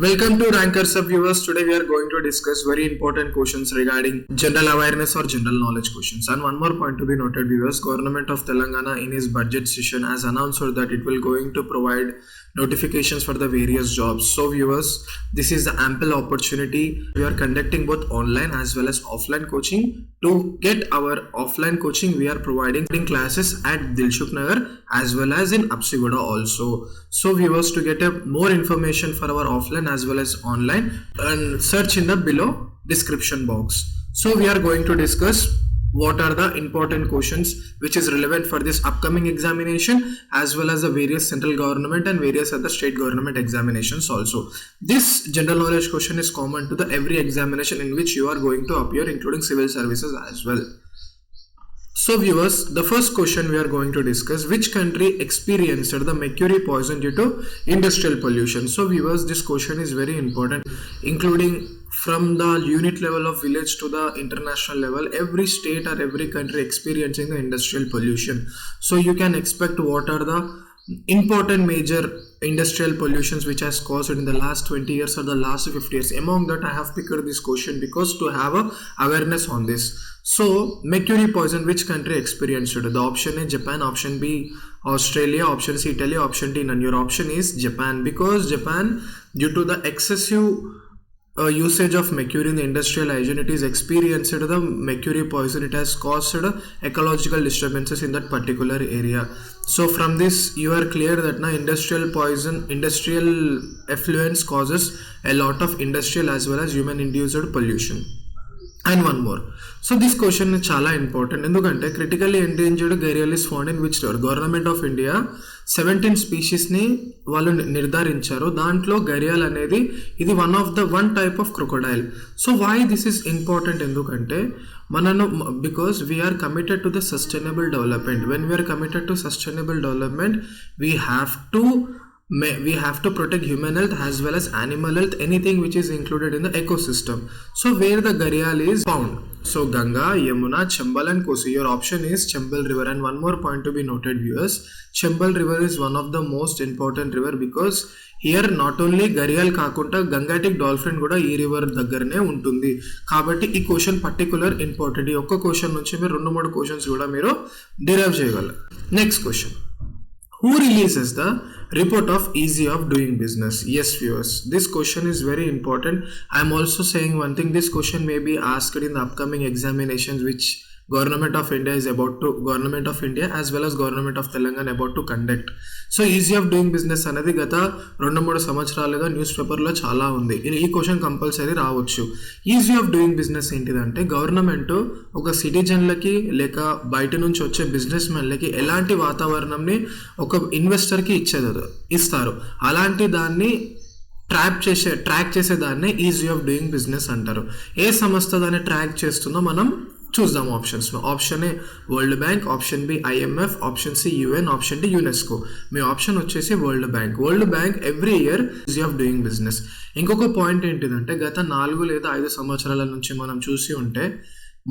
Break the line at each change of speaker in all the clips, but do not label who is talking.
Welcome to Rankers of Viewers. Today we are going to discuss very important questions regarding general awareness or general knowledge questions. And one more point to be noted, viewers, Government of Telangana in his budget session has announced that it will going to provide notifications for the various jobs. So viewers, this is the ample opportunity. We are conducting both online as well as offline coaching. To get our offline coaching, we are providing classes at Dilshuk Nagar as well as in Apsigoda also. So viewers, to get more information for our offline as well as online, and search in the below description box. So we are going to discuss what are the important questions which is relevant for this upcoming examination as well as the various central government and various other state government examinations also. This general knowledge question is common to the every examination in which you are going to appear, including civil services as well. So viewers, the first question we are going to discuss: which country experienced the mercury poison due to industrial pollution? So viewers, this question is very important, including from the unit level of village to the international level. Every state or every country experiencing the industrial pollution. So you can expect what are the important major industrial pollutions which has caused in the last 20 years or the last 50 years. Among that, I have picked this question because to have a awareness on this. So mercury poison, which country experienced it? The option A Japan, option B Australia, option C Italy, option D none. Your option is Japan, because Japan, due to the excessive usage of mercury in the industrial hygiene, it is experienced the mercury poison. It has caused ecological disturbances in that particular area. So from this you are clear that now industrial poison, industrial effluence causes a lot of industrial as well as human induced pollution. And one more. So this question is chala important. ఎందుకంటే critically endangered gharial is found in which river? Government of India 17 species ని వాళ్ళు నిర్ధారించారు. దాంట్లో ఘరియాల్ అనేది ఇది one type of crocodile. So why this is important? ఎందుకంటే మనను because we are committed to the sustainable development. When we are committed to sustainable development, we have to protect human health as well as animal health, anything which is included in the ecosystem. So where the gharial is found? So Ganga, Yamuna, Chambal and Kosi. Your option is Chambal River. And one more point to be noted, viewers, Chambal River is one of the most important river because here not only gharial కాకుండా గంగాటిక్ dolphin కూడా ఈ river దగ్గరనే ఉంటుంది. కాబట్టి ఈ question particular important. ఈ ఒక్క question నుంచి మీరు 2-3 క్వశ్చన్స్ కూడా మీరు డిరైవ్ చేయగలరు. Next question: who releases the report of ease of doing business? Yes viewers, this question is very important. I am also saying one thing, this question may be asked in the upcoming examinations which Government of India as well as Government of Telangana about to conduct. So easy of doing business అనేది గత 2-3 సంవత్సరాలుగా news పేపర్లో చాలా ఉంది. ఈ question compulsory రావచ్చు. Easy of doing business ఏంటిదంటే government ఒక సిటిజన్లకి లేక బయట నుంచి వచ్చే బిజినెస్ మెన్లకి ఎలాంటి వాతావరణంని ఒక ఇన్వెస్టర్కి ఇస్తారు. అలాంటి దాన్ని ట్రాక్ చేసే దాన్ని ఈజీ ఆఫ్ డూయింగ్ బిజినెస్ అంటారు. ఏ సంస్థ దాన్ని ట్రాక్ చేస్తుందో మనం చూద్దాం options. Option A World Bank, option B IMF, option C UN, option D UNESCO. మీ ఆప్షన్ వచ్చేసి World Bank. World Bank every year ease of doing business. ఇంకొక పాయింట్ ఏంటిదంటే గత 4 లేదా 5 సంవత్సరాల నుంచి మనం చూసి ఉంటే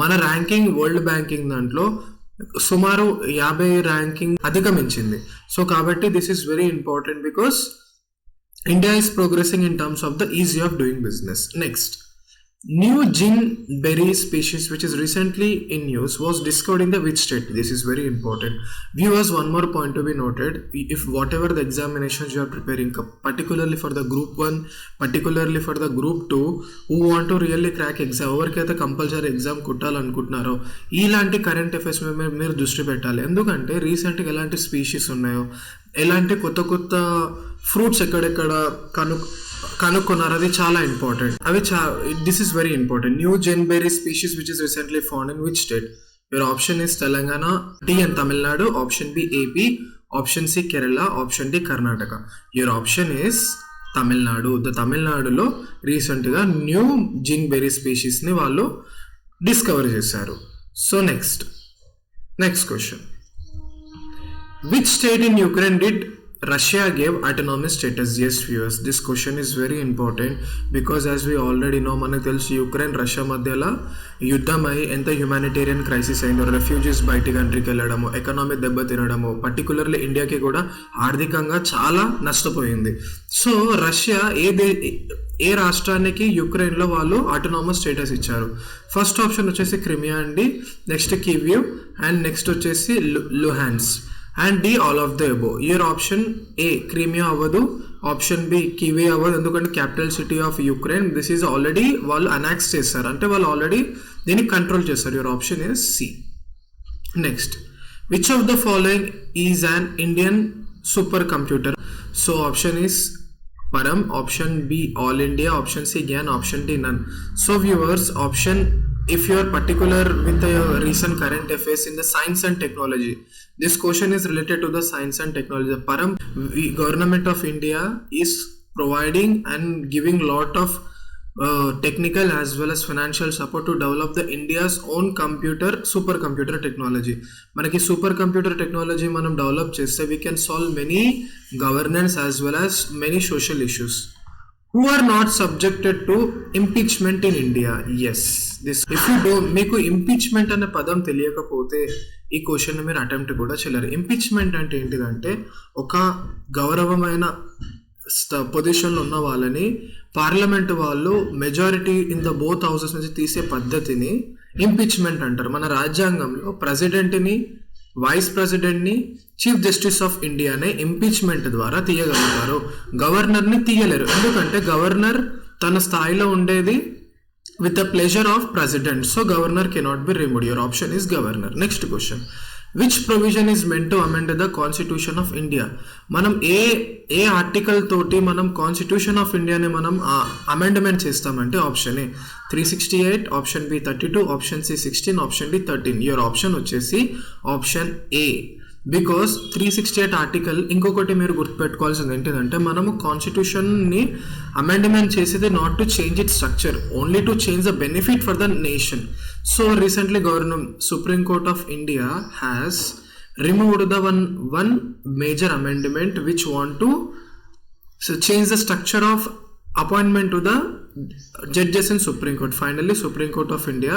మన ర్యాంకింగ్ వరల్డ్ బ్యాంకింగ్ దాంట్లో సుమారు 50 ర్యాంకింగ్ అధిగమించింది. సో కాబట్టి this is very important because India is progressing in terms of the ease of doing business. Next, new ginberry species which is recently in news was discovered in the which state? This is very important. Viewers, one more point to be noted: if whatever the examinations you are preparing, particularly for the group 1, particularly for the group 2, who want to really crack exam, ఎవరికైతే compulsory exam కొట్టాలనుకుంటున్నారో ఇలాంటి current affairs మీద మీరు దృష్టి పెట్టాలి. ఎందుకంటే రీసెంట్గా ఎలాంటి species ఉన్నాయో, ఎలాంటి కొత్త ఫ్రూట్స్ ఎక్కడెక్కడ కనుక్కున్నారు, అది చాలా important. This is very important. New zingiber species which is recently found in which state? Your option is Telangana, D and Tamil Nadu, option B AP, option C Kerala, option D Karnataka. Your option is Tamil Nadu. తమిళనాడులో రీసెంట్గా new zingiber స్పీషీస్ని వాళ్ళు discover చేశారు. So next question: which state in Ukraine did Russia gave autonomous status. Yes, viewers, this question is very important because as we already know, మనకు తెలుసు Ukraine Russia మధ్యలో యుద్ధం అయి ఎంత హ్యుమానిటేరియన్ క్రైసిస్ అయిందో, రెఫ్యూజీస్ బయటి కంట్రీకి వెళ్ళడము, ఎకనామీ దెబ్బతినడము, పర్టికులర్లీ ఇండియాకి కూడా ఆర్థికంగా చాలా నష్టపోయింది. సో రష్యా ఏ రాష్ట్రానికి యుక్రెయిన్లో వాళ్ళు ఆటోనామస్ స్టేటస్ ఇచ్చారు? ఫస్ట్ ఆప్షన్ వచ్చేసి క్రిమియా అండి, నెక్స్ట్ కివ్యూ అండ్ నెక్స్ట్ వచ్చేసి Luhansk and D all of the above. Your option A Crimea అవ్వదు, ఆప్షన్ బి కివీ అవ్వదు, ఎందుకంటే capital city of Ukraine this is already వాళ్ళు అనెక్స్ చేస్తారు, అంటే వాళ్ళు ఆల్రెడీ దీన్ని కంట్రోల్ చేస్తారు. Your option is C. Next, which of the following is an Indian super computer? So option is Param, option B all India, option C GAN, option D none. So viewers, option, if you are particular with the recent current affairs in the science and technology, this question is related to the science and technology. Param, government of India is providing and giving lot of technical as well as financial support to develop the India's own supercomputer technology. మనకి super computer technology మనం develop చేస్తే we can solve many governance as well as many social issues. Who are not subjected to impeachment in India? Yes, this if you don't, మీకు impeachment అనే పదం తెలియకపోతే ఈ question మీరు attempt కూడా చేయలేరు. ఇంపీచ్మెంట్ అంటే ఏంటిదంటే ఒక గౌరవమైన పొజిషన్లో ఉన్న వాళ్ళని పార్లమెంట్ వాళ్ళు majority in the both houses నుంచి తీసే పద్ధతిని ఇంపీచ్మెంట్ అంటారు. మన రాజ్యాంగంలో ప్రెసిడెంట్ని, వైస్ ప్రెసిడెంట్ని, చీఫ్ జస్టిస్ ఆఫ్ ఇండియానే ఇంపీచ్మెంట్ ద్వారా తీయగలుగుతారు. గవర్నర్ని తీయలేరు, ఎందుకంటే గవర్నర్ తన స్థాయిలో ఉండేది with the pleasure of president, so governor cannot be removed. Your option is governor. Next question, which provision is meant to amend the constitution of India? మనం ఏ article తోటి మనం కాన్స్టిట్యూషన్ ఆఫ్ ఇండియాని మనం అమెండ్మెంట్ చేస్తామంటే option A 368, option B 32, option C 16, option D 13. Your option వచ్చేసి option A. Because 368 article, ఇంకొకటి మీరు గుర్తుపెట్టుకోవాల్సింది ఏంటిదంటే మనము కాన్స్టిట్యూషన్ని అమెండ్మెంట్ చేసేది not to change it structure, only to change the benefit for the nation. So recently supreme court of India has removed the one major amendment which want to change the structure of appointment to the judges in Supreme Court. Finally Supreme Court of India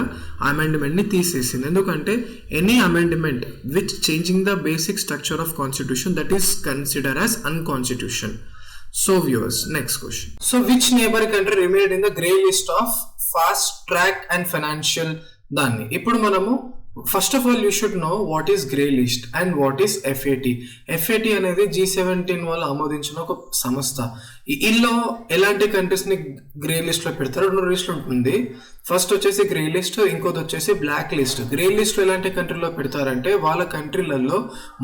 amendment ni తీసేసింది, ఎందుకంటే any amendment which changing the basic structure of constitution, that is considered as unconstitutional. So viewers, next question. So which neighbor country remained in the grey list of fast track and financial దాన్ని? ఇప్పుడు మనము first of all you should know what is grey list and what is FAT. FAT అనేది G17 వాళ్ళు ఆమోదించిన ఒక సంస్థ. ఇల్లో ఎలాంటి కంట్రీస్ని grey లిస్ట్లో పెడతారు? 2 లిస్టులు ఉంటుంది. ఫస్ట్ వచ్చేసి గ్రే లిస్ట్, ఇంకోటి వచ్చేసి బ్లాక్ లిస్ట్. గ్రే లిస్ట్ ఎలాంటి కంట్రీలో పెడతారంటే వాళ్ళ కంట్రీలలో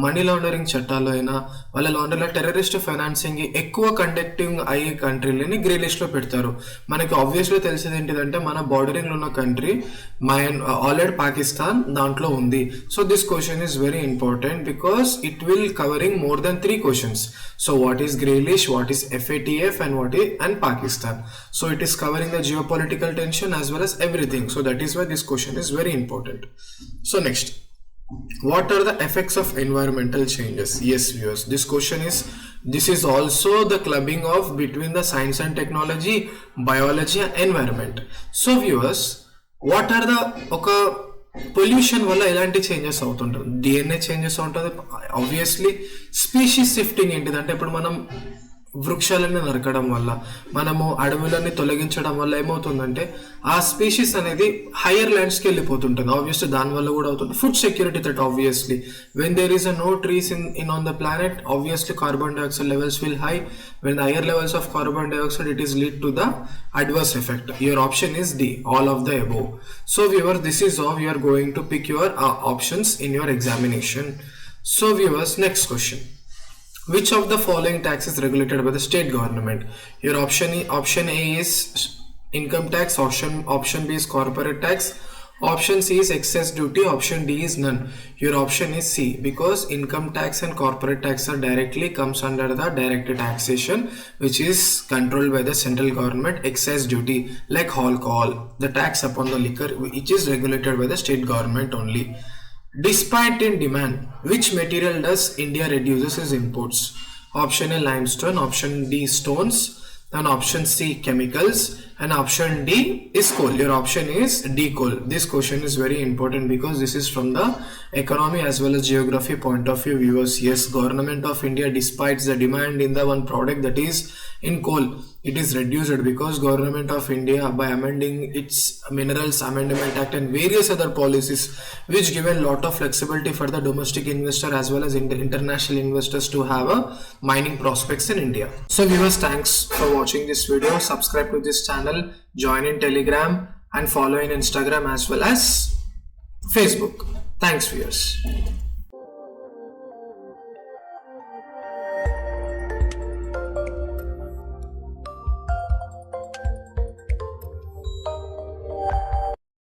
మనీ లాండరింగ్ చట్టాలు అయినా వాళ్ళ లాండర్లో టెర్రరిస్ట్ ఫైనాన్సింగ్ ఎక్కువ కండక్టింగ్ అయ్యే కంట్రీలని గ్రే లిస్ట్లో పెడతారు. మనకి ఆబ్వియస్లీ తెలిసేది ఏంటిదంటే మన బార్డరింగ్లో ఉన్న కంట్రీ ఆల్రెడీ పాకిస్తాన్ దాంట్లో ఉంది. So this question is very important because it will covering more than 3 questions. So what is grey list, what is FATF and Pakistan. So it is covering the geopolitical tension as well as everything. So that is why this question is very important. So next, what are the effects of environmental changes? Yes viewers, this is also the clubbing of between the science and technology, biology and environment. So viewers, what are the pollution వల్ల ఎలాంటి changes అవుతుంటుంది? DNA changes ఉంటుంది. Obviously species shifting ఏంటిదంటే ఇప్పుడు మనం వృక్షాలని నరకడం వల్ల, మనము అడవులని తొలగించడం వల్ల ఏమవుతుందంటే ఆ స్పీషీస్ అనేది హయ్యర్ ల్యాండ్స్కి వెళ్ళిపోతుంటుంది. ఆబ్వియస్లీ దానివల్ల కూడా అవుతుంది food security threat. Obviously when there is no trees in on the planet, obviously carbon dioxide levels will high. When the higher levels of carbon dioxide it is lead to the adverse effect. Your option is D, all of the above. So viewers, this is how you are going to pick your options in your examination. So viewers, next question, which of the following tax is regulated by the state government? Your option A is income tax, option B is corporate tax, option C is excess duty, option D is none. Your option is C, because income tax and corporate tax are directly comes under the direct taxation which is controlled by the central government. Excess duty like alcohol, the tax upon the liquor, which is regulated by the state government only. Despite in demand, which material does India reduces its imports? Option A limestone, option D stones, and option C chemicals, and option D is coal. Your option is D coal. This question is very important because this is from the economy as well as geography point of view, viewers. Yes, government of India, despite the demand in the one product, that is in coal, it is reduced because government of India, by amending its Minerals Amendment Act and various other policies which give a lot of flexibility for the domestic investor as well as international investors to have a mining prospects in India. So viewers, thanks for watching this video. Subscribe to this channel, join in Telegram, and follow in Instagram as well as Facebook. Thanks viewers.